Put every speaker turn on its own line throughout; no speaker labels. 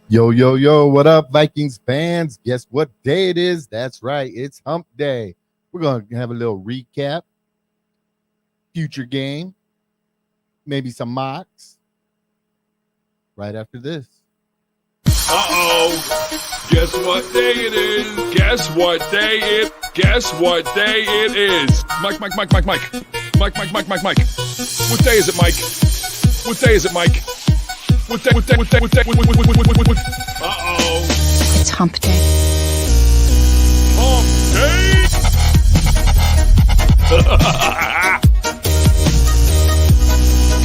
Yo, yo, yo, what up, Vikings fans? Guess what day it is? That's right, it's Hump Day. We're going to have a little recap, future game, maybe some mocks right after this.
Uh-oh. Guess what day it is? Guess what day it is? Mike. Mike. What day is it, Mike? Uh-oh.
It's Hump Day.
Hump day.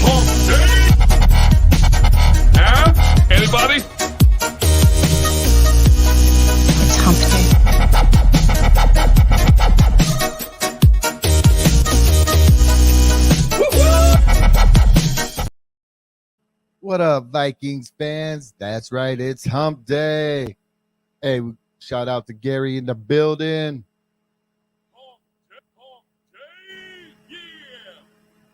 Hump day. Huh? Anybody?
It's Hump Day.
What up, Vikings fans? That's right, it's Hump Day. Hey, shout out to Gary in the building.
Hump day. Yeah.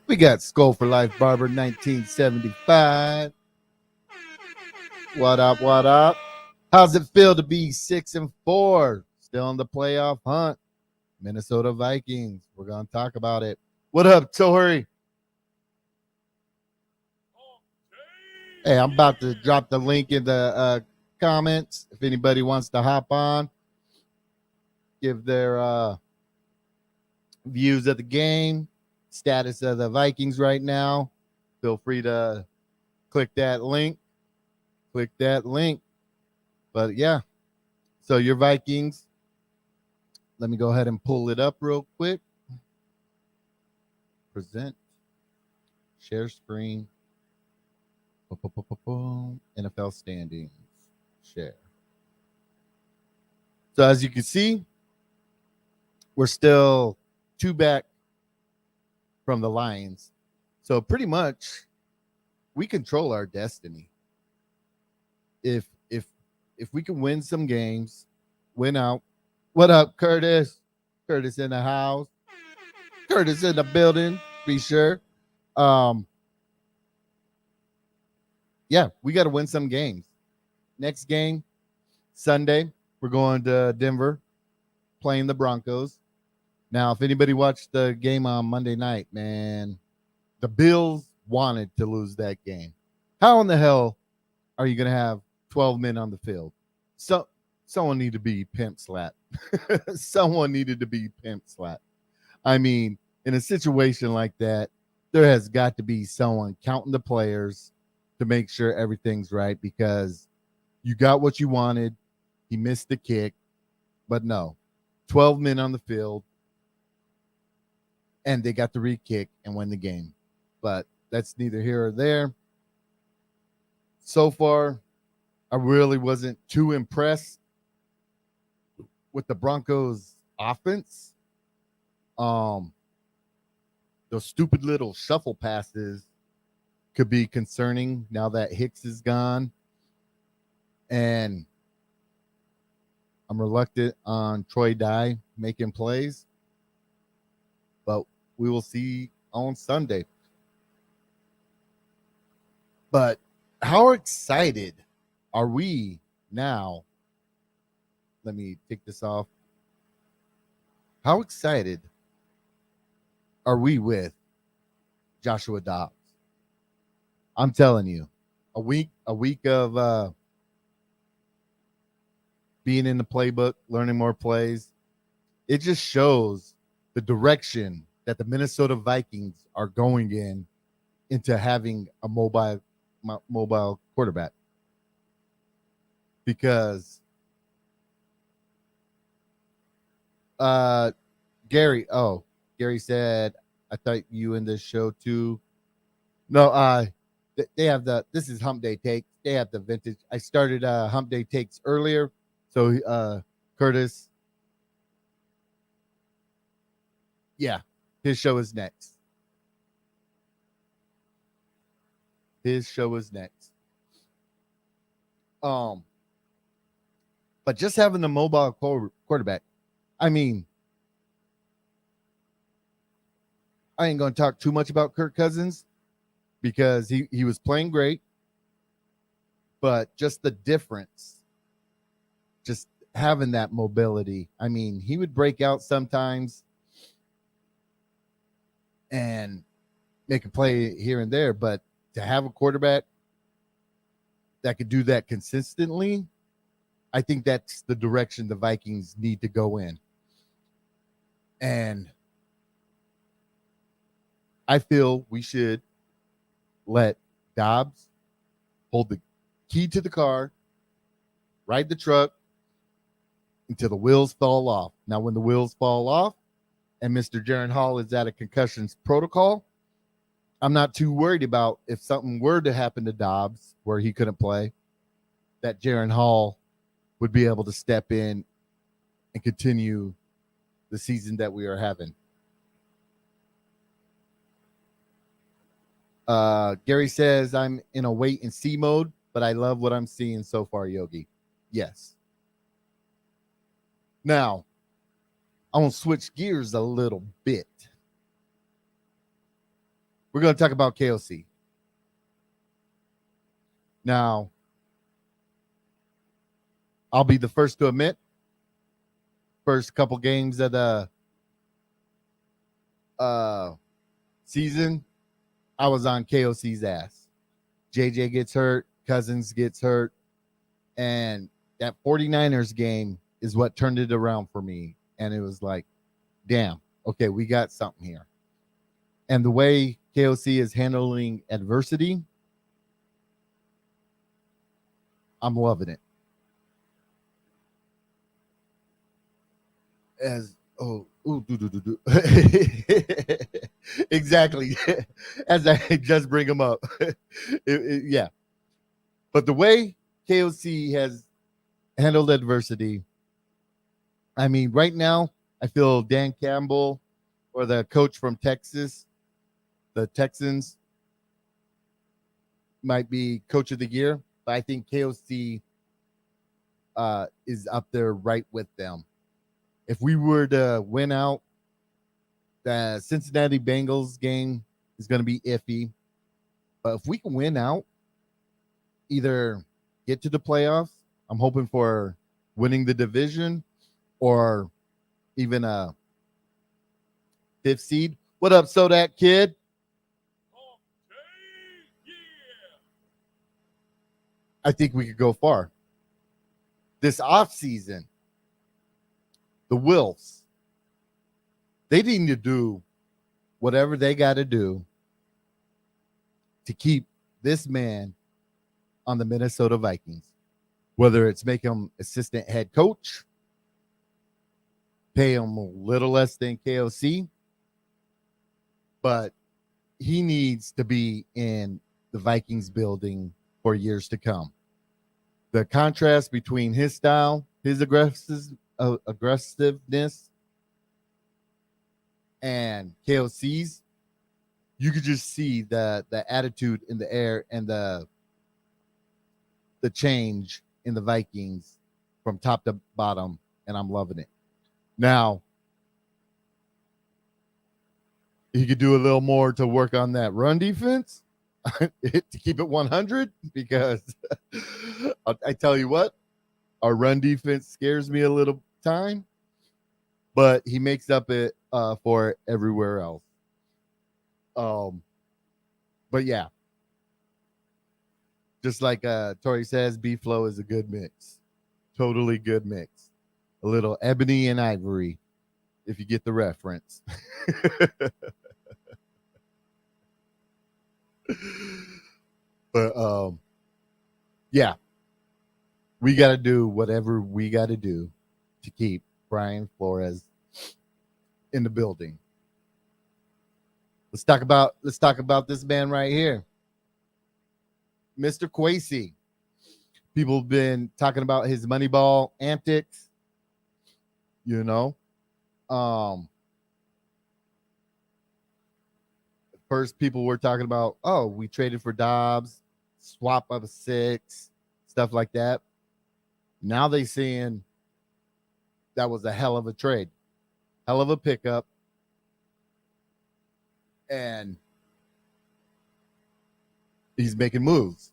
We got Skol for Life Barber 1975. What up, what up? How's it feel to be 6-4? Still in the playoff hunt. Minnesota Vikings. We're going to talk about it. What up, Tori? Hey, I'm about to drop the link in the comments. If anybody wants to hop on, give their views of the game, status of the Vikings right now, feel free to click that link. But yeah, so your Vikings, let me go ahead and pull it up real quick. Present, share screen, NFL standings, share. So as you can see, we're still 2 back from the Lions. So pretty much we control our destiny. If we can win some games, win out. What up, Curtis? Curtis in the house. Curtis in the building, be sure. Yeah, we got to win some games. Next game, Sunday, we're going to Denver, playing the Broncos. Now, if anybody watched the game on Monday night, man, the Bills wanted to lose that game. How in the hell are you going to have 12 men on the field? So someone needed to be pimp slap. Someone needed to be pimp slap. I mean, in a situation like that, there has got to be someone counting the players to make sure everything's right, because you got what you wanted. He missed the kick, but no, 12 men on the field, and they got the re-kick and win the game. But that's neither here or there. So far, I really wasn't too impressed with the Broncos offense. Those stupid little shuffle passes could be concerning now that Hicks is gone. And I'm reluctant on Troy Dye making plays, but we will see on Sunday. But how excited are we now? Let me take this off. How excited are we with Joshua Dobbs? I'm telling you, a week of being in the playbook, learning more plays, it just shows the direction that the Minnesota Vikings are going into having a mobile quarterback. Because Gary said, I thought you in this show too. No, they have this is Hump Day Takes. They have the vintage. I started Hump Day Takes earlier. So Curtis, yeah, his show is next. But just having the mobile quarterback, I mean, I ain't going to talk too much about Kirk Cousins because he was playing great. but just the difference, just having that mobility. I mean, he would break out sometimes and make a play here and there, but to have a quarterback that could do that consistently, I think that's the direction the Vikings need to go in. And I feel we should let Dobbs hold the key to the car, ride the truck until the wheels fall off. Now, when the wheels fall off and Mr. Jaron Hall is at a concussions protocol, I'm not too worried about if something were to happen to Dobbs where he couldn't play, that Jaron Hall would be able to step in and continue the season that we are having. Gary says, I'm in a wait and see mode, but I love what I'm seeing so far, Yogi. Yes. Now, I want to switch gears a little bit. We're going to talk about KOC. Now, I'll be the first to admit, first couple games of the season, I was on KOC's ass. JJ gets hurt, Cousins gets hurt, and that 49ers game is what turned it around for me. And it was like, damn, okay, we got something here. And the way KOC is handling adversity, I'm loving it. Exactly. As I just bring him up. Yeah. But the way KOC has handled adversity, I mean, right now, I feel Dan Campbell or the coach from Texas, the Texans, might be coach of the year. But I think KOC is up there right with them. If we were to win out, the Cincinnati Bengals game is going to be iffy. But if we can win out, either get to the playoffs, I'm hoping for winning the division, or even a 5th seed. What up, Sodak kid? I think we could go far. This offseason, the Wilfs, they need to do whatever they got to do to keep this man on the Minnesota Vikings, whether it's make him assistant head coach, pay him a little less than KOC, but he needs to be in the Vikings building for years to come. The contrast between his style, his aggressiveness, and KOC's, you could just see the attitude in the air and the change in the Vikings from top to bottom, and I'm loving it. Now, he could do a little more to work on that run defense to keep it 100, because I tell you what, our run defense scares me a little time, but he makes up it for it everywhere else. But yeah, just like Tori says, B-Flow is a good mix. Totally good mix. A little ebony and ivory, if you get the reference. But yeah, we got to do whatever we got to do to keep Brian Flores in the building. Let's talk about this man right here, Mr. Kwesi. People have been talking about his Moneyball antics. You know, first people were talking about, oh, we traded for Dobbs, swap of a 6, stuff like that. Now they saying that was a hell of a trade, hell of a pickup, and he's making moves.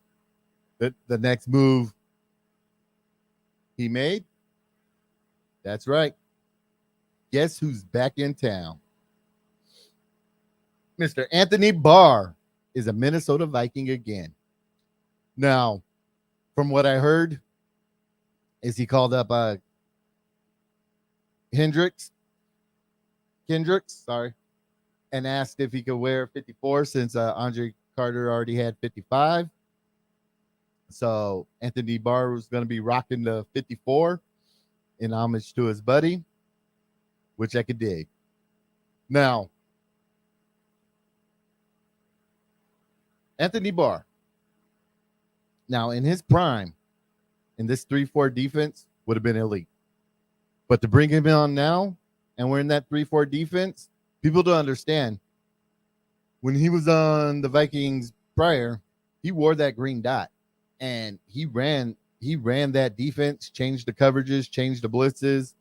The next move he made, that's right. Guess who's back in town? Mr. Anthony Barr is a Minnesota Viking again. Now, from what I heard, is he called up Kendricks, sorry, and asked if he could wear 54 since Andre Carter already had 55. So Anthony Barr was going to be rocking the 54 in homage to his buddy, which I could dig. Now, Anthony Barr, now in his prime, in this 3-4 defense, would have been elite. But to bring him on now, and we're in that 3-4 defense, people don't understand. When he was on the Vikings prior, he wore that green dot, and he ran that defense, changed the coverages, changed the blitzes.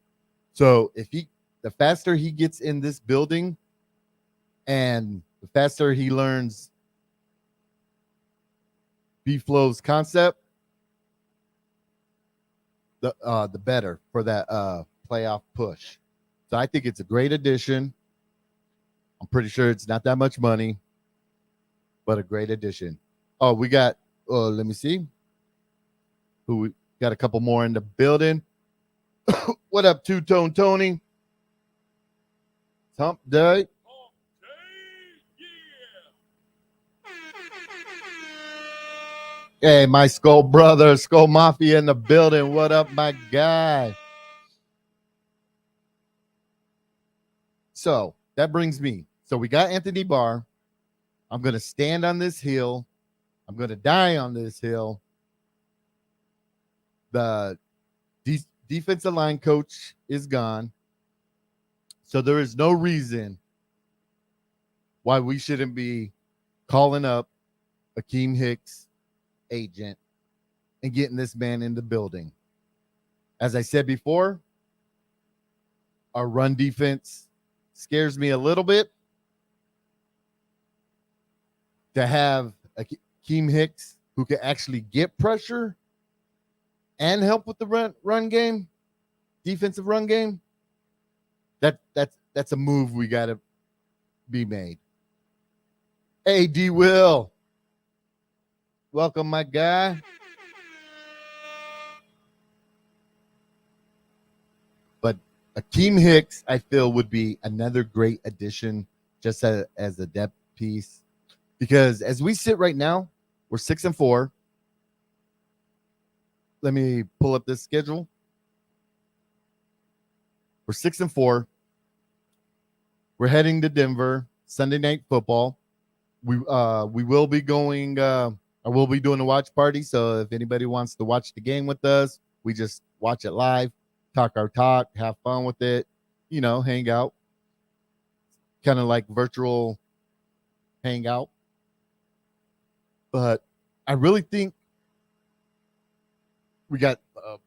So the faster he gets in this building, and the faster he learns B-Flow's concept, the better for that playoff push. So I think it's a great addition. I'm pretty sure it's not that much money, but a great addition. Oh, we got, let me see. Who we got a couple more in the building. What up, Two-Tone Tony? Humpday. Hey, my Skol brother, Skol Mafia in the building. What up, my guy? So that brings me. So we got Anthony Barr. I'm going to stand on this hill. I'm going to die on this hill. The defensive line coach is gone. So there is no reason why we shouldn't be calling up Akeem Hicks agent and getting this man in the building. As I said before, our run defense scares me a little bit. To have Akeem Hicks who can actually get pressure and help with the run game, defensive run game, that's a move we got to be made. Hey, D. Will. Welcome, my guy. But Akeem Hicks, I feel, would be another great addition just as a depth piece. Because as we sit right now, we're 6-4. Let me pull up this schedule. We're 6-4. We're heading to Denver, Sunday Night Football. We will be going. I will be doing a watch party. So if anybody wants to watch the game with us, we just watch it live, talk our talk, have fun with it, hang out. Kind of like virtual hangout. But I really think we got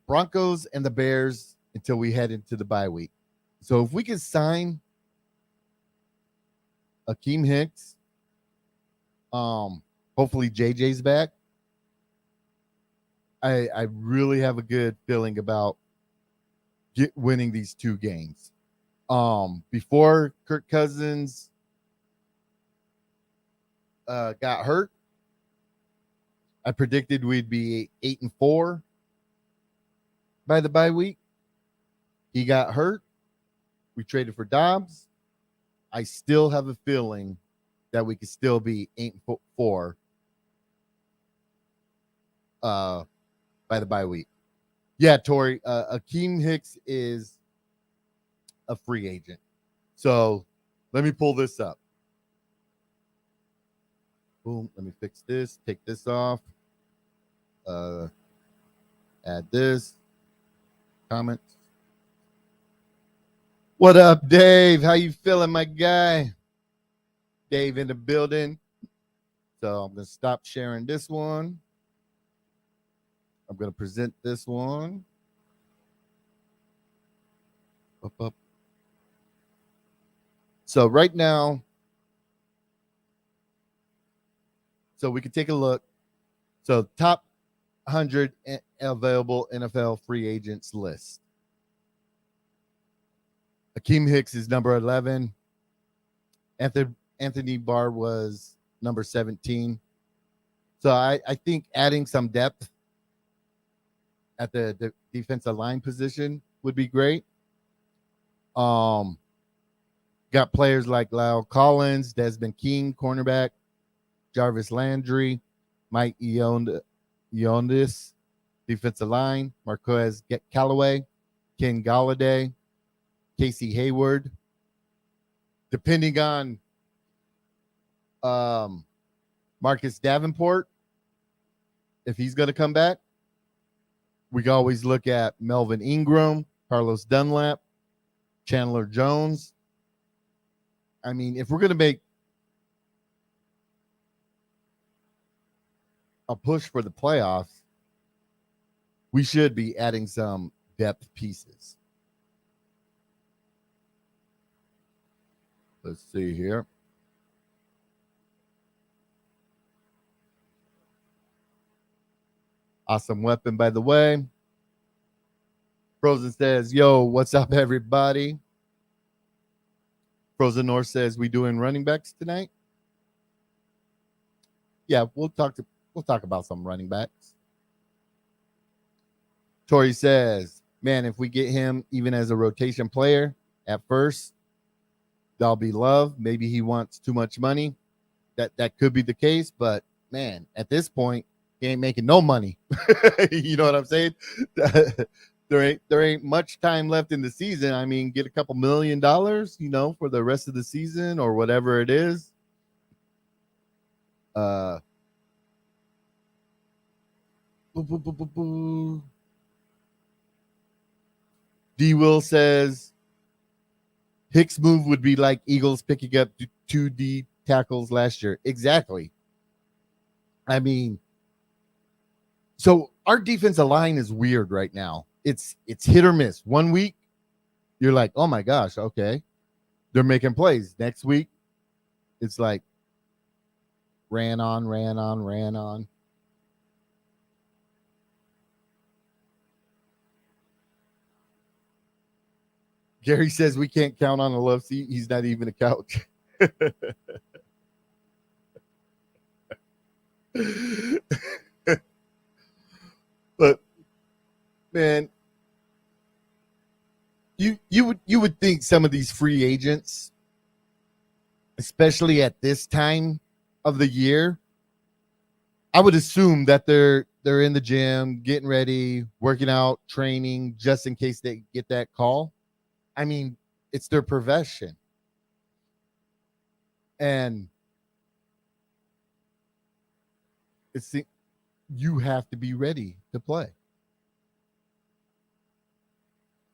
Broncos and the Bears until we head into the bye week. So if we can sign Akeem Hicks, hopefully JJ's back. I really have a good feeling about winning these two games. Before Kirk Cousins got hurt, I predicted we'd be 8-4 by the bye week. He got hurt. We traded for Dobbs. I still have a feeling that we could still be 8-4 by the bye week. Yeah, Tori, Akeem Hicks is a free agent. So let me pull this up. Boom, let me fix this, take this off. Add this. Comments. What up, Dave? How you feeling, my guy? Dave in the building. So I'm going to stop sharing this one. I'm going to present this one. Up. So right now, so we can take a look. So top 100 available NFL free agents list. Akeem Hicks is number 11. Anthony Barr was number 17. So I think adding some depth at the defensive line position would be great. Got players like Lyle Collins, Desmond King, cornerback, Jarvis Landry, Mike Eondis, defensive line, Marquez Callaway, Ken Galladay, Casey Hayward. Depending on Marcus Davenport, if he's going to come back, we can always look at Melvin Ingram, Carlos Dunlap, Chandler Jones. I mean, if we're going to make a push for the playoffs, we should be adding some depth pieces. Let's see here. Awesome weapon, by the way. Frozen says, yo, what's up, everybody? Frozen North says, we doing running backs tonight? Yeah, we'll talk about some running backs. Tori says, man, if we get him even as a rotation player at first, that'll be love. Maybe he wants too much money. That could be the case, but man, at this point, he ain't making no money. You know what I'm saying? There ain't much time left in the season. I mean, get a couple $1 million, for the rest of the season or whatever it is. D. Will says Hicks' move would be like Eagles picking up 2 D tackles last year. Exactly. I mean, so our defensive line is weird right now. It's hit or miss. One week, you're like, oh my gosh, okay. They're making plays. Next week, it's like ran on. Gary says we can't count on a love seat. He's not even a couch. But man, you would think some of these free agents, especially at this time of the year, I would assume that they're in the gym, getting ready, working out, training, just in case they get that call. I mean, it's their profession. And you have to be ready to play.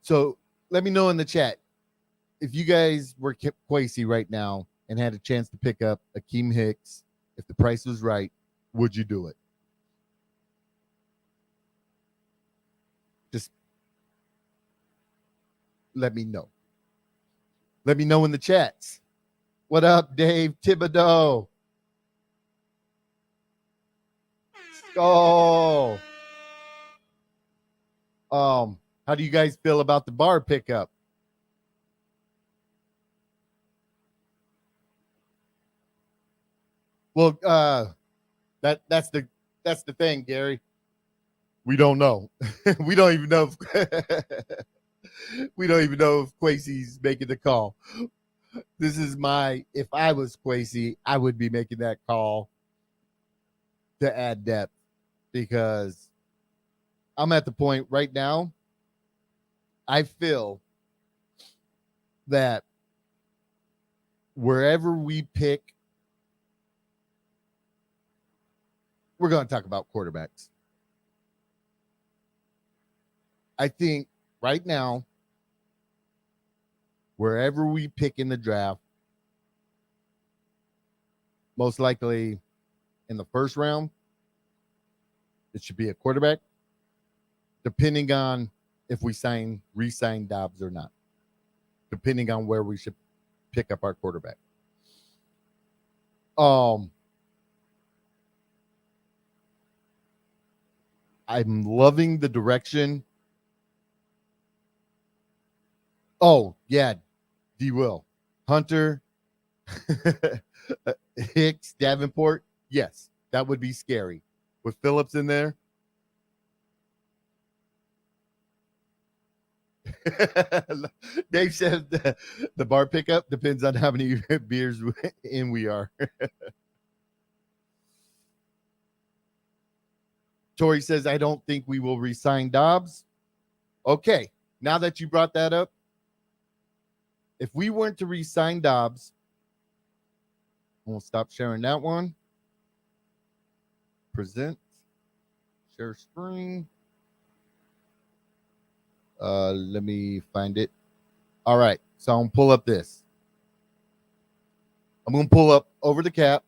So let me know in the chat if you guys were Kwesi right now and had a chance to pick up Akeem Hicks, if the price was right, would you do it? Just let me know. Let me know in the chats. What up, Dave Thibodeau? Skol. How do you guys feel about the Barr pickup? Well, that's the thing, Gary. We don't know. We don't even know if Kwesi's making the call. This is if I was Kwesi, I would be making that call to add depth, because I'm at the point right now, I feel that wherever we pick, we're going to talk about quarterbacks. I think right now, wherever we pick in the draft, most likely in the first round, it should be a quarterback, depending on if we re-sign Dobbs or not, depending on where we should pick up our quarterback. I'm loving the direction. Oh, yeah, D. Will. Hunter, Hicks, Davenport. Yes, that would be scary. With Phillips in there. Dave said the bar pickup depends on how many beers in we are. Tori says, I don't think we will re-sign Dobbs. Okay, now that you brought that up, if we weren't to re-sign Dobbs, we'll stop sharing that one. Present. Share screen. Let me find it. All right, so I'm gonna pull up this. I'm gonna pull up over the cap.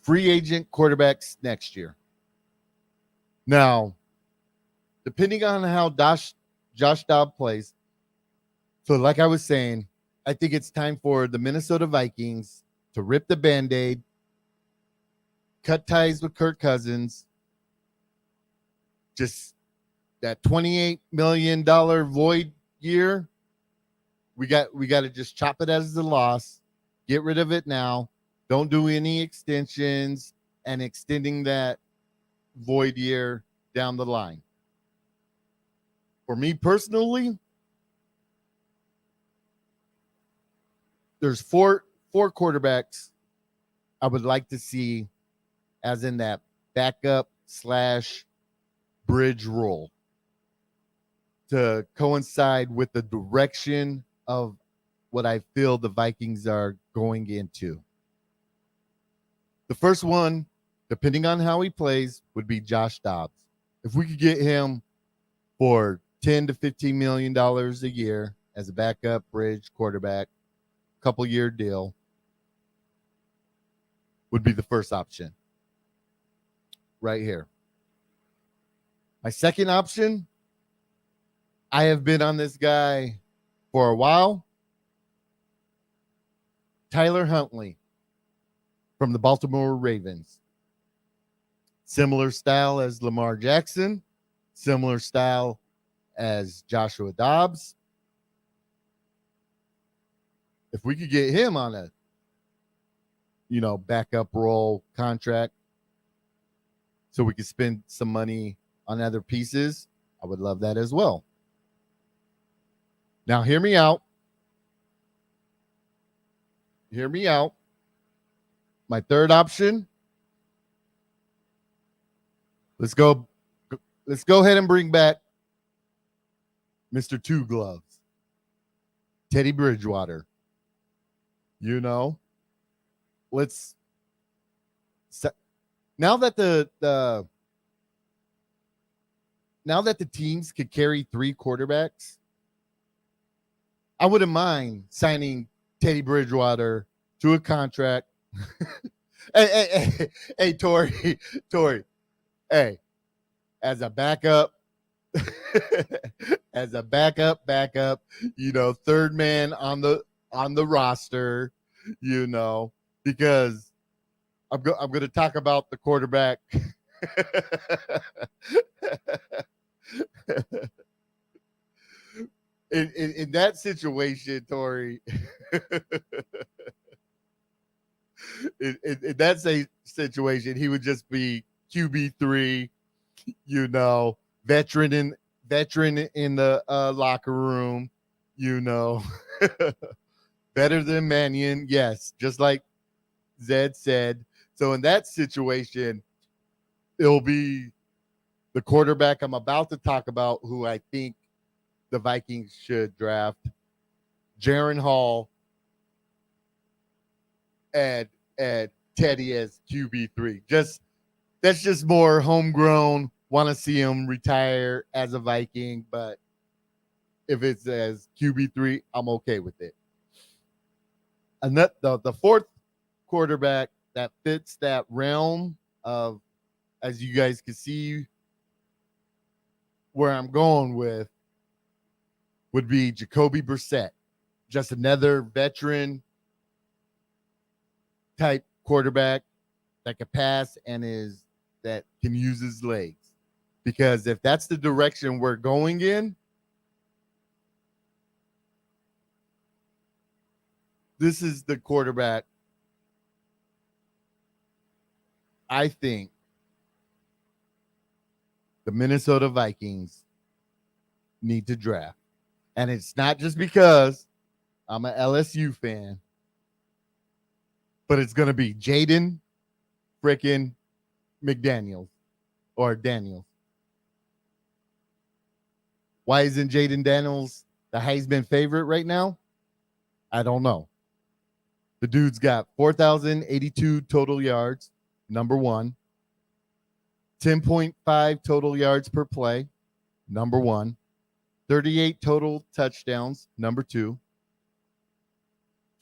Free agent quarterbacks next year. Now, depending on how Josh Dobbs plays, so like I was saying, I think it's time for the Minnesota Vikings to rip the Band-Aid, cut ties with Kirk Cousins, just that $28 million void year. We got to just chop it as a loss, get rid of it now. Don't do any extensions and extending that void year down the line. For me personally, there's four quarterbacks I would like to see as in that backup / bridge role to coincide with the direction of what I feel the Vikings are going into. The first one, depending on how he plays, would be Josh Dobbs. If we could get him for $10 to $15 million a year as a backup bridge quarterback, couple year deal, would be the first option right here. My second option, I have been on this guy for a while. Tyler Huntley from the Baltimore Ravens. Similar style as Lamar Jackson, similar style as Joshua Dobbs. If we could get him on a, backup role contract so we could spend some money on other pieces, I would love that as well. Now, hear me out. Hear me out. My third option. Let's go ahead and bring back Mr. Two Gloves, Teddy Bridgewater. Let's now that the teams could carry three quarterbacks, I wouldn't mind signing Teddy Bridgewater to a contract. Hey, Tori, hey, as a backup, third man on the roster, because I'm going to talk about the quarterback. In that situation, Tori, in that situation, he would just be QB3, veteran in the locker room, better than Mannion, yes, just like Zed said. So in that situation, it'll be the quarterback I'm about to talk about, who I think the Vikings should draft, Jaron Hall, and Teddy as QB3. That's just more homegrown. Want to see him retire as a Viking, but if it's as QB3, I'm okay with it. And the fourth quarterback that fits that realm of, as you guys can see where I'm going with, would be Jacoby Brissett. Just another veteran type quarterback that can pass and that can use his legs. Because if that's the direction we're going in, this is the quarterback I think the Minnesota Vikings need to draft. And it's not just because I'm an LSU fan, but it's going to be Jaden freaking McDaniels or Daniels. Why isn't Jaden Daniels the Heisman favorite right now? I don't know. The dude's got 4,082 total yards, number one. 10.5 total yards per play, number one. 38 total touchdowns, number two.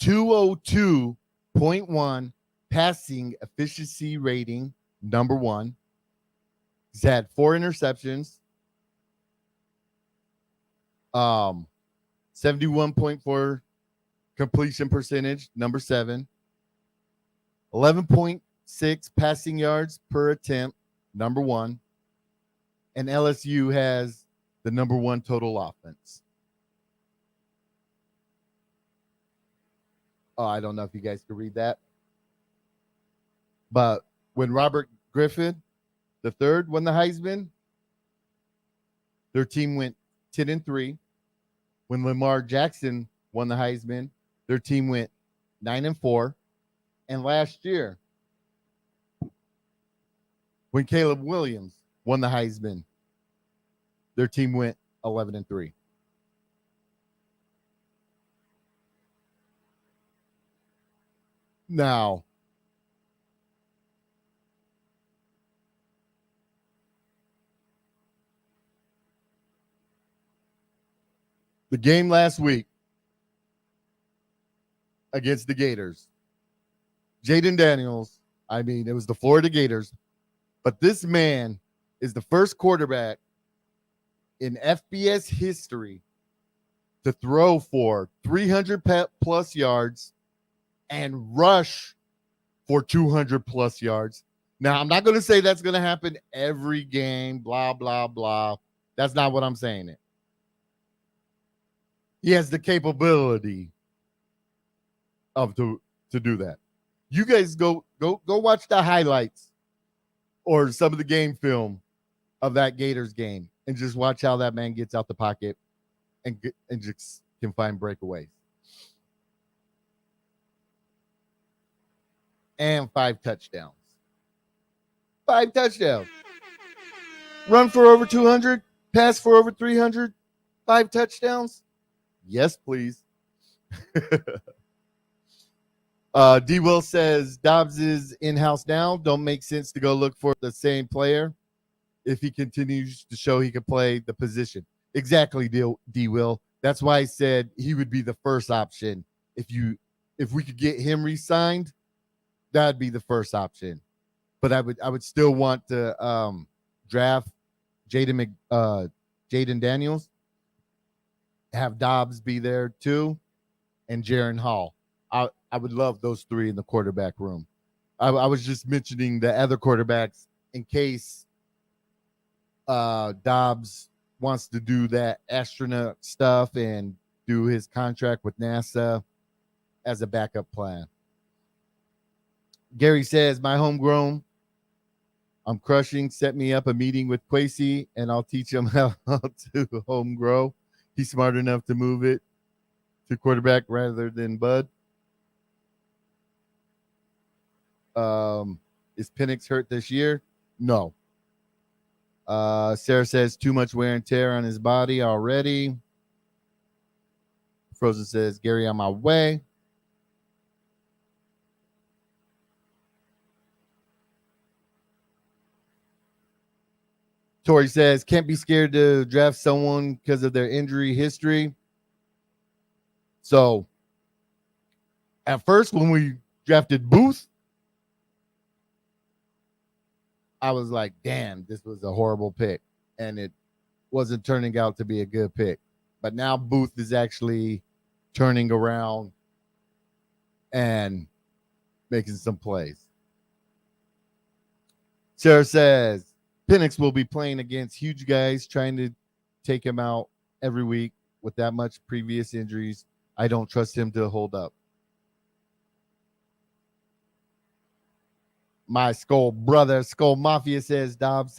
202.1 passing efficiency rating, number one. He's had 4 interceptions. 71.4 completion percentage, number 7. 11.6 passing yards per attempt, number 1. And LSU has the number 1 total offense. Oh, I don't know if you guys can read that. But when Robert Griffin III won the Heisman, their team went 10-3. When Lamar Jackson won the Heisman, their team went 9-4. And last year, when Caleb Williams won the Heisman, their team went 11-3. Now, the game last week against the Gators, Jaden Daniels, it was the Florida Gators, but this man is the first quarterback in FBS history to throw for 300 plus yards and rush for 200 plus yards. Now, I'm not going to say that's going to happen every game, blah, blah, blah. That's not what I'm saying. He has the capability of to do that. You guys go watch the highlights or some of the game film of that Gators game and just watch how that man gets out the pocket and just can find breakaways. And 5 touchdowns. 5 touchdowns. Run for over 200, pass for over 300, 5 touchdowns. Yes, please. D. Will says Dobbs is in-house now. Don't make sense to go look for the same player if he continues to show he can play the position. Exactly, D. Will. That's why I said he would be the first option. If we could get him re-signed, that'd be the first option. But I would still want to draft Jaden Daniels, have Dobbs be there too, and Jaron Hall. I would love those 3 in the quarterback room. I was just mentioning the other quarterbacks in case Dobbs wants to do that astronaut stuff and do his contract with NASA as a backup plan. Gary says, my homegrown, I'm crushing. Set me up a meeting with Quasi, and I'll teach him how to home grow. He's smart enough to move it to quarterback rather than Bud. Is Penix hurt this year? No. Sarah says too much wear and tear on his body already. Frozen says, Gary, on my way. Tori says, can't be scared to draft someone because of their injury history. So, at first, when we drafted Booth, I was like, damn, this was a horrible pick. And it wasn't turning out to be a good pick. But now Booth is actually turning around and making some plays. Sarah says Penix will be playing against huge guys, trying to take him out every week with that much previous injuries. I don't trust him to hold up. My Skol brother, Skol Mafia says Dobbs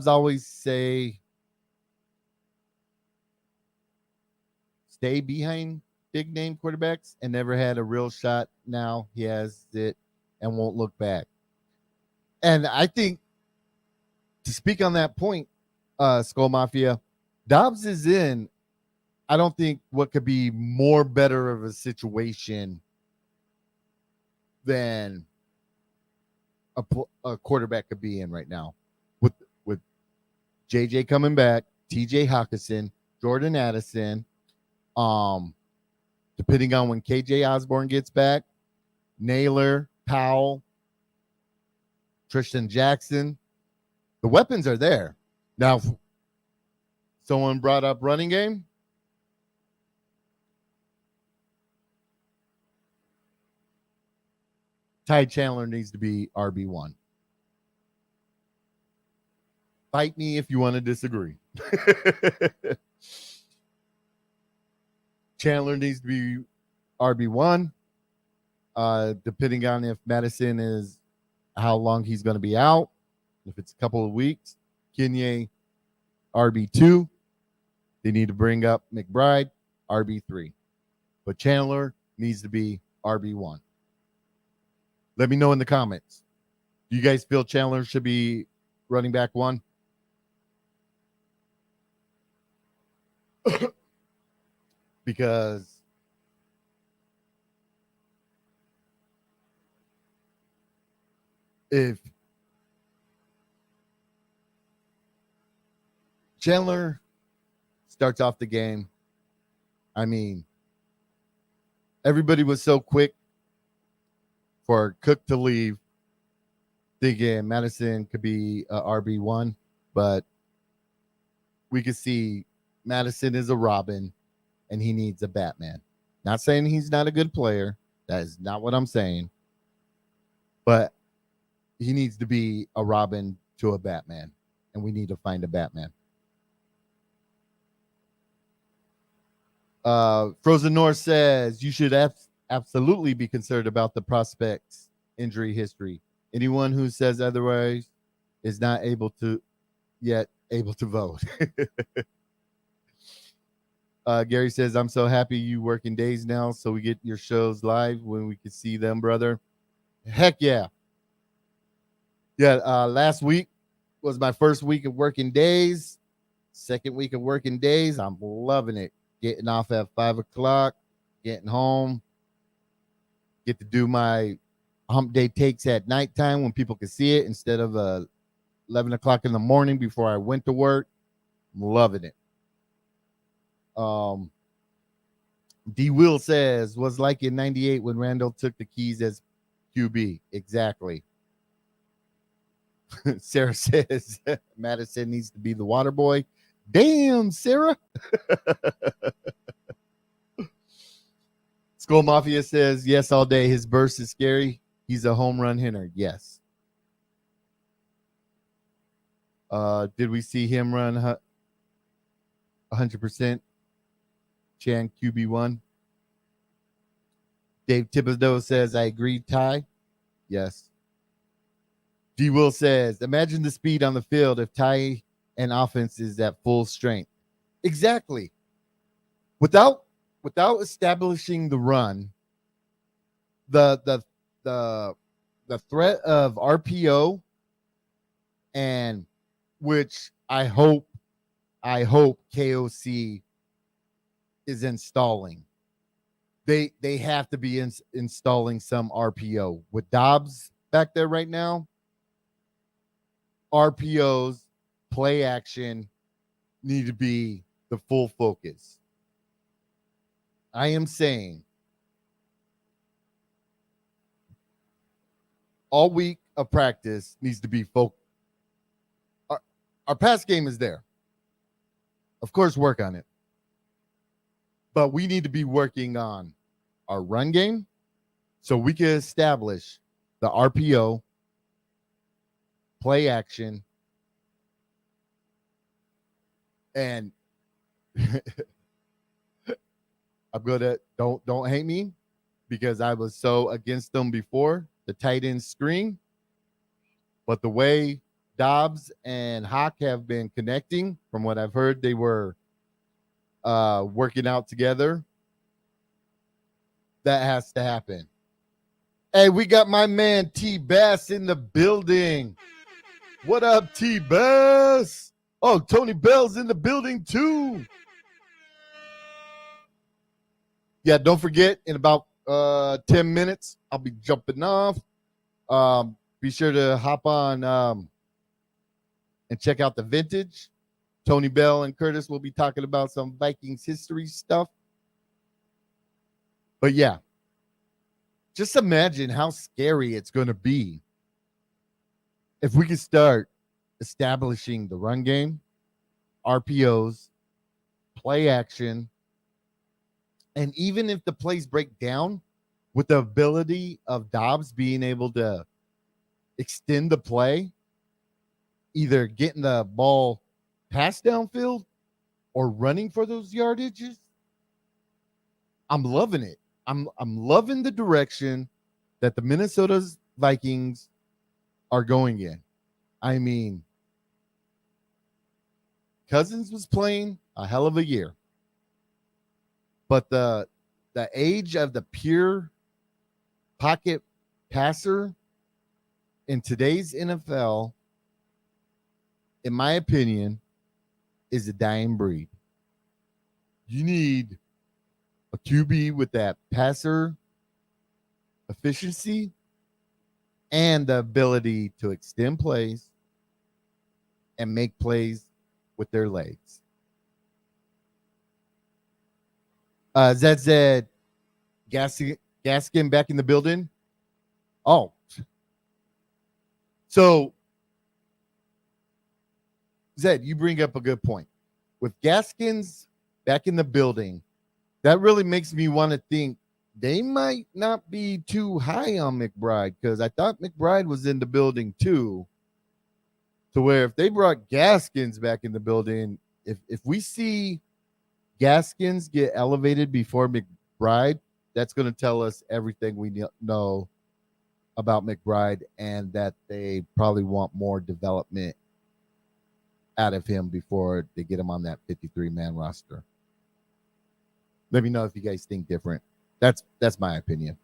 always say stay behind big name quarterbacks and never had a real shot. Now he has it and won't look back. And I think to speak on that point, Skol Mafia, Dobbs is in, I don't think what could be more better of a situation than a quarterback could be in right now with JJ coming back, TJ Hawkinson, Jordan Addison, depending on when KJ Osborne gets back, Naylor, Powell, Tristan Jackson. The weapons are there. Now, someone brought up running game. Ty Chandler needs to be RB1. Fight me if you want to disagree. Chandler needs to be RB1. Depending on if Madison is how long he's going to be out. If it's a couple of weeks, Kenya, RB2. They need to bring up McBride, RB3. But Chandler needs to be RB1. Let me know in the comments. Do you guys feel Chandler should be running back 1? Because if Chandler starts off the game, I mean, everybody was so quick for Cook to leave, thinking Madison could be a RB1, but we could see Madison is a Robin and he needs a Batman. Not saying he's not a good player. That is not what I'm saying. But he needs to be a Robin to a Batman, and we need to find a Batman. Frozen North says you should absolutely be concerned about the prospect's injury history. Anyone who says otherwise is not able to vote. Gary says, I'm so happy you working days now, so we get your shows live when we can see them, brother. Heck yeah. Yeah, last week was my first week of working days. Second week of working days. I'm loving it. Getting off at 5 o'clock, getting home. Get to do my Humpday takes at nighttime when people can see it instead of 11 o'clock in the morning before I went to work. I'm loving it. D. Will says, was like in 98 when Randall took the keys as QB. Exactly. Sarah says, Madison needs to be the water boy. Damn, Sarah. Skol Mafia says, yes, all day. His burst is scary. He's a home run hitter. Yes. Did we see him run 100%? Chan QB1. Dave Thibodeau says, I agree, Ty. Yes. D. Will says, imagine the speed on the field if Ty and offense is at full strength. Exactly. Without establishing the run, the threat of RPO, and which I hope KOC is installing. They have to be installing some RPO. With Dobbs back there right now, RPOs, play action need to be the full focus. I am saying all week of practice needs to be focused. Our pass game is there. Of course, work on it. But we need to be working on our run game, So we can establish the RPO, play action, and I'm gonna don't hate me because I was so against them before the tight end screen, but the way Dobbs and Hawk have been connecting, from what I've heard, they were working out together. That has to happen. Hey, we got my man T Bass in the building. What up, T Bass? Oh, Tony Bell's in the building too. Yeah, don't forget, in about 10 minutes, I'll be jumping off. Be sure to hop on and check out the vintage. Tony Bell and Curtis will be talking about some Vikings history stuff. But yeah, just imagine how scary it's going to be if we can start establishing the run game, RPOs, play action, and even if the plays break down, with the ability of Dobbs being able to extend the play, either getting the ball passed downfield or running for those yardages, I'm loving it. I'm loving the direction that the Minnesota Vikings are going in. I mean, Cousins was playing a hell of a year, but the age of the pure pocket passer in today's NFL, in my opinion, is a dying breed. You need a QB with that passer efficiency and the ability to extend plays and make plays with their legs. Zed said, Gaskin back in the building. Oh, so Zed, you bring up a good point. With Gaskins back in the building, that really makes me want to think they might not be too high on McBride, because I thought McBride was in the building too. To where if they brought Gaskins back in the building, if we see Gaskins get elevated before McBride, that's going to tell us everything we know about McBride, and that they probably want more development out of him before they get him on that 53-man roster. Let me know if you guys think different. That's my opinion.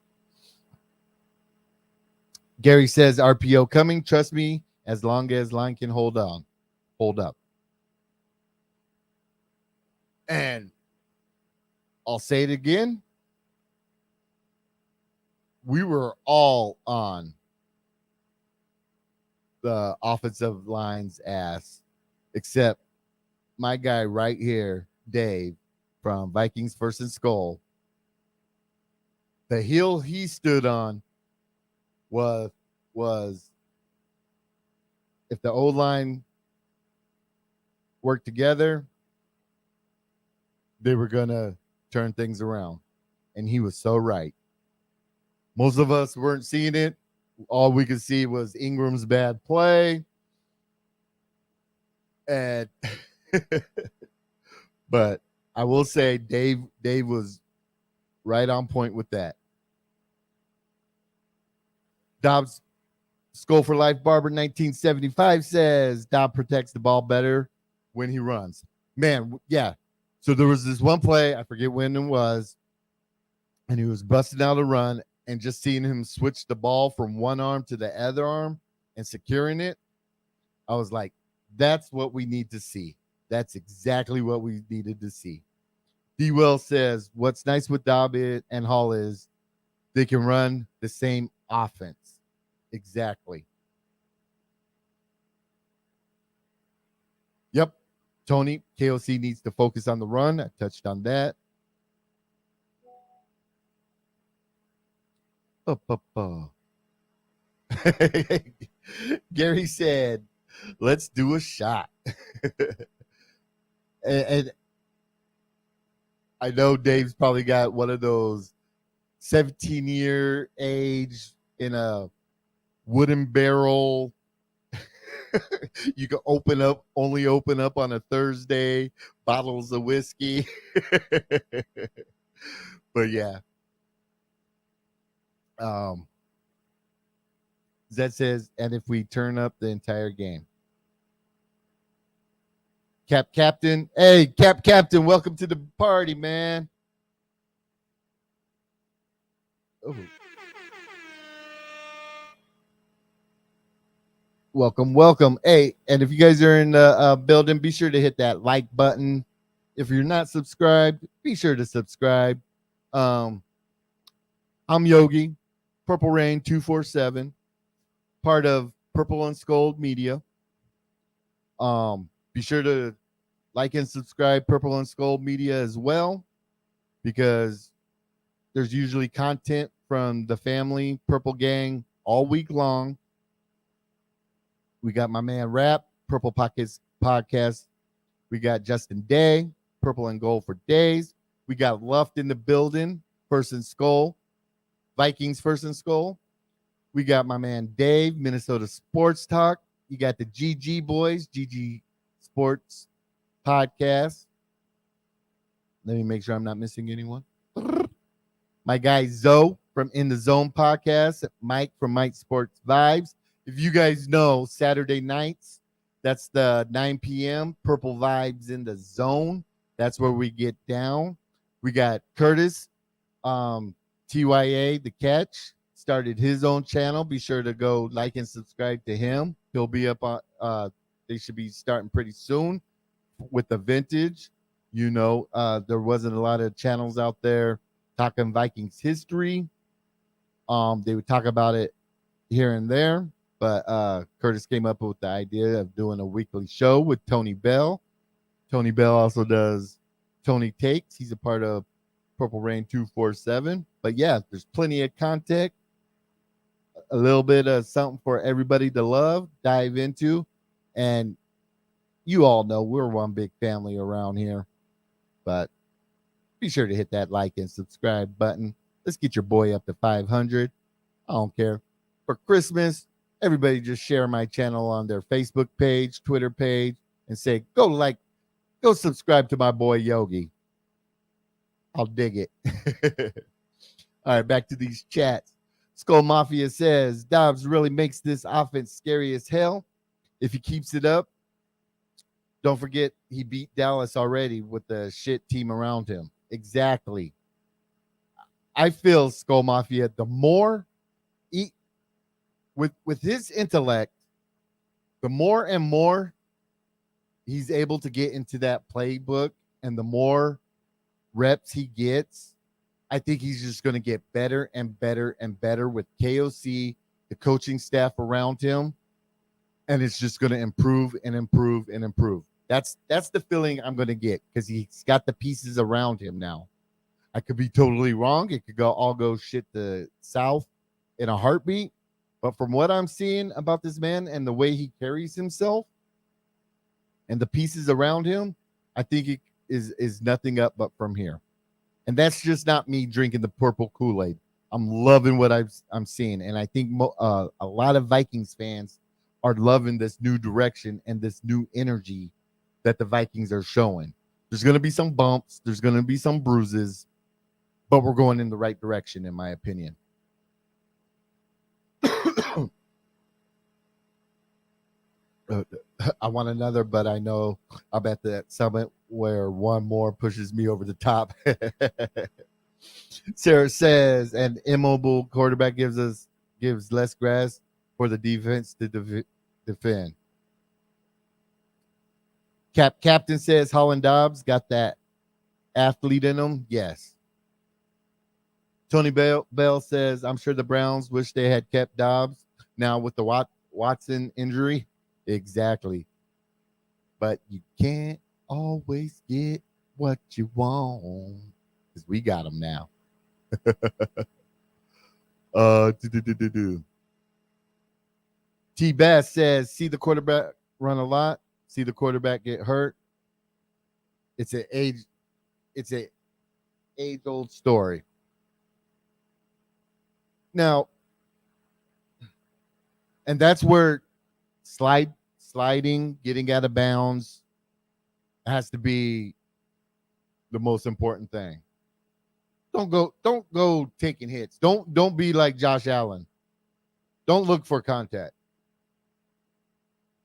Gary says RPO coming. Trust me, as long as line can hold up. And I'll say it again. We were all on the offensive line's ass, except my guy right here, Dave, from Vikings First and Skol. The hill he stood on was if the O-line worked together, they were going to turn things around. And he was so right. Most of us weren't seeing it. All we could see was Ingram's bad play. And but I will say Dave was right on point with that. Dobbs Skol for Life Barber 1975 says Dobbs protects the ball better when he runs. Man, yeah. So there was this one play, I forget when it was, and he was busting out a run, and just seeing him switch the ball from one arm to the other arm and securing it, I was like, that's what we need to see. That's exactly what we needed to see. D-Well says, what's nice with Dobbs and Hall is they can run the same offense. Exactly. Yep. Tony, KOC needs to focus on the run. I touched on that. Gary said, let's do a shot. and I know Dave's probably got one of those 17-year age in a wooden barrel. You can only open up on a Thursday, bottles of whiskey. But yeah. Zed says, and if we turn up the entire game. Captain. Hey, Captain, welcome to the party, man. Oh. Welcome. Hey, and if you guys are in the building, be sure to hit that like button. If you're not subscribed, be sure to subscribe. I'm Yogi, Purple Rain 247, part of Purple and Skol Media. Be sure to like and subscribe Purple and Skol Media as well, because there's usually content from the family Purple Gang all week long. We got my man Rap, Purple Pockets Podcast. We got Justin Day, Purple and Gold for Days. We got Luft in the building, First and Skol, Vikings First and Skol. We got my man Dave, Minnesota Sports Talk. You got the GG Boys, GG Sports Podcast. Let me make sure I'm not missing anyone. My guy Zoe from In the Zone Podcast, Mike from Mike Sports Vibes. If you guys know, Saturday nights, that's the 9 p.m. Purple Vibes in the Zone. That's where we get down. We got Curtis, TYA, The Catch, started his own channel. Be sure to go like and subscribe to him. He'll be up on, they should be starting pretty soon with the vintage. You know, there wasn't a lot of channels out there talking Vikings history. They would talk about it here and there, but Curtis came up with the idea of doing a weekly show with Tony Bell. Tony Bell also does Tony Takes. He's a part of Purple Rain 247. But yeah, there's plenty of content, a little bit of something for everybody to love, dive into. And you all know we're one big family around here. But be sure to hit that like and subscribe button. Let's get your boy up to 500. I don't care. For Christmas, everybody just share my channel on their Facebook page, Twitter page, and say, go subscribe to my boy Yogi. I'll dig it. All right, back to these chats. Skull Mafia says, Dobbs really makes this offense scary as hell. If he keeps it up, don't forget he beat Dallas already with the shit team around him. Exactly. I feel Skull Mafia, the more with his intellect, the more and more he's able to get into that playbook, and the more reps he gets, I think he's just going to get better and better and better with KOC, the coaching staff around him, and it's just going to improve and improve and improve. That's the feeling I'm going to get, because he's got the pieces around him now. I could be totally wrong. It could all go shit to south in a heartbeat. But from what I'm seeing about this man and the way he carries himself and the pieces around him, I think it is nothing up but from here. And that's just not me drinking the purple Kool-Aid. I'm loving what I'm seeing. And I think a lot of Vikings fans are loving this new direction and this new energy that the Vikings are showing. There's going to be some bumps. There's going to be some bruises. But we're going in the right direction, in my opinion. I want another, but I know I'm at that summit where one more pushes me over the top. Sarah says, an immobile quarterback gives less grass for the defense to defend. Captain says Holland Dobbs got that athlete in him. Yes. Tony Bell says, I'm sure the Browns wish they had kept Dobbs now with the Watson injury. Exactly. But you can't always get what you want, because we got him now. T Bass says, see the quarterback run a lot, see the quarterback get hurt. It's a age old story. Now, and that's where sliding, getting out of bounds has to be the most important thing. Don't go taking hits. Don't be like Josh Allen. Don't look for contact.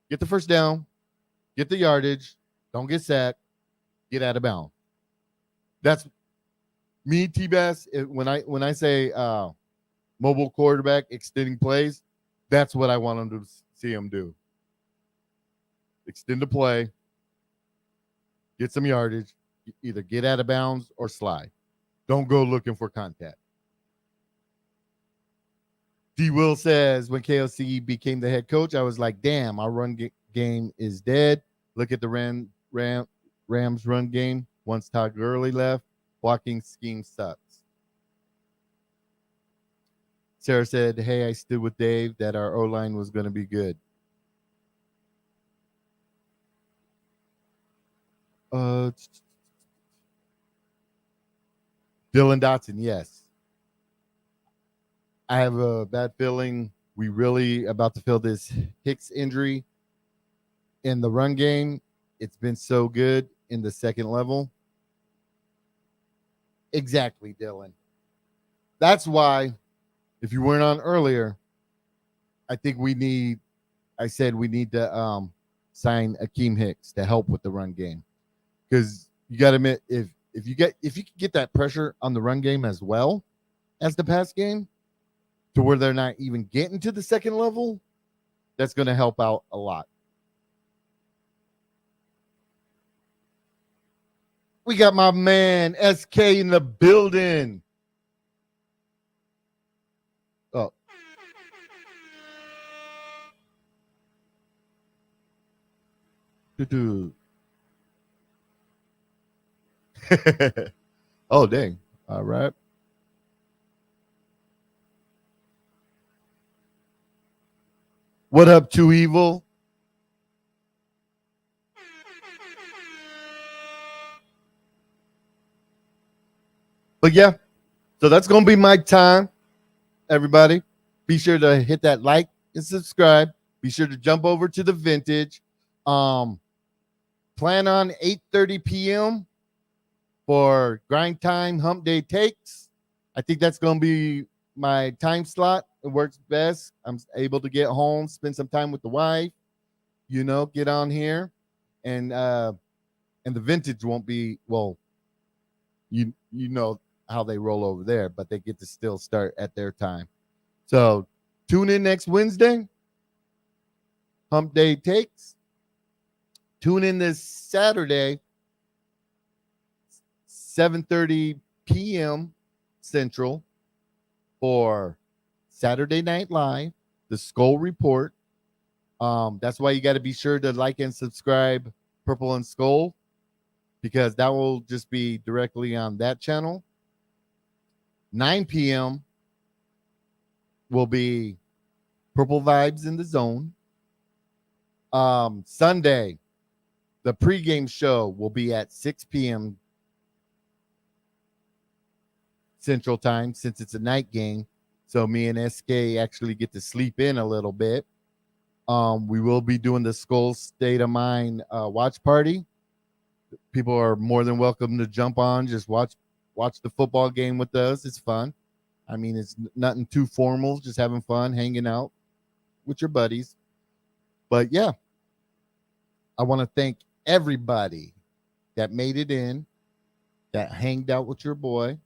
Get the first down, get the yardage, don't get sacked, get out of bounds. That's me, T-Bass. When I say mobile quarterback extending plays, that's what I want them to see him do. Extend the play, get some yardage, either get out of bounds or slide. Don't go looking for contact. D. Will says, when KOC became the head coach, I was like, damn, our run game is dead. Look at the Rams run game. Once Todd Gurley left, blocking scheme sucks. Sarah said, hey, I stood with Dave that our O-line was going to be good. Dylan Dotson, yes. I have a bad feeling we really about to feel this Hicks injury in the run game. It's been so good in the second level. Exactly, Dylan. That's why, if you weren't on earlier, I think we need to sign Akeem Hicks to help with the run game. Because you got to admit, if you can get that pressure on the run game as well as the pass game, to where they're not even getting to the second level, that's going to help out a lot. We got my man SK in the building. Oh. Oh, dang. All right. What up, Too Evil? But yeah, so that's going to be my time, everybody. Be sure to hit that like and subscribe. Be sure to jump over to the Vintage. Plan on 8:30 p.m. for Grind Time Humpday Takes. I think that's going to be my time slot. It works best. I'm able to get home, spend some time with the wife, get on here, and the Vintage won't be, well, you know how they roll over there, but they get to still start at their time. So tune in next Wednesday, Hump Day Takes. Tune in this Saturday, 7:30 p.m. Central, for Saturday Night Live, the Skol Report. That's why you got to be sure to like and subscribe Purple and Skol, because that will just be directly on that channel. 9 p.m. will be Purple Vibes in the Zone. Sunday, the pregame show will be at 6 p.m. Central Time, since it's a night game. So me and SK actually get to sleep in a little bit. We will be doing the Skol State of Mind watch party. People are more than welcome to jump on, just watch the football game with us. It's fun. I mean, it's nothing too formal, just having fun, hanging out with your buddies. But yeah, I want to thank everybody that made it in, that hanged out with your boy,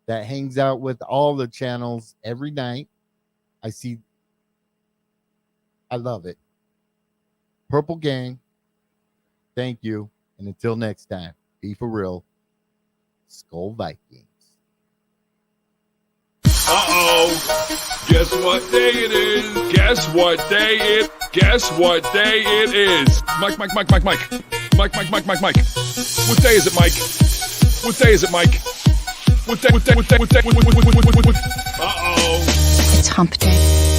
that hangs out with all the channels every night. I love it. Purple Gang, thank you. And until next time, be for real. Skol Vikings.
Guess what day it is? Guess what day it is? Mike. What day is it, Mike? What day is it, Mike? What day?
It's Hump Day.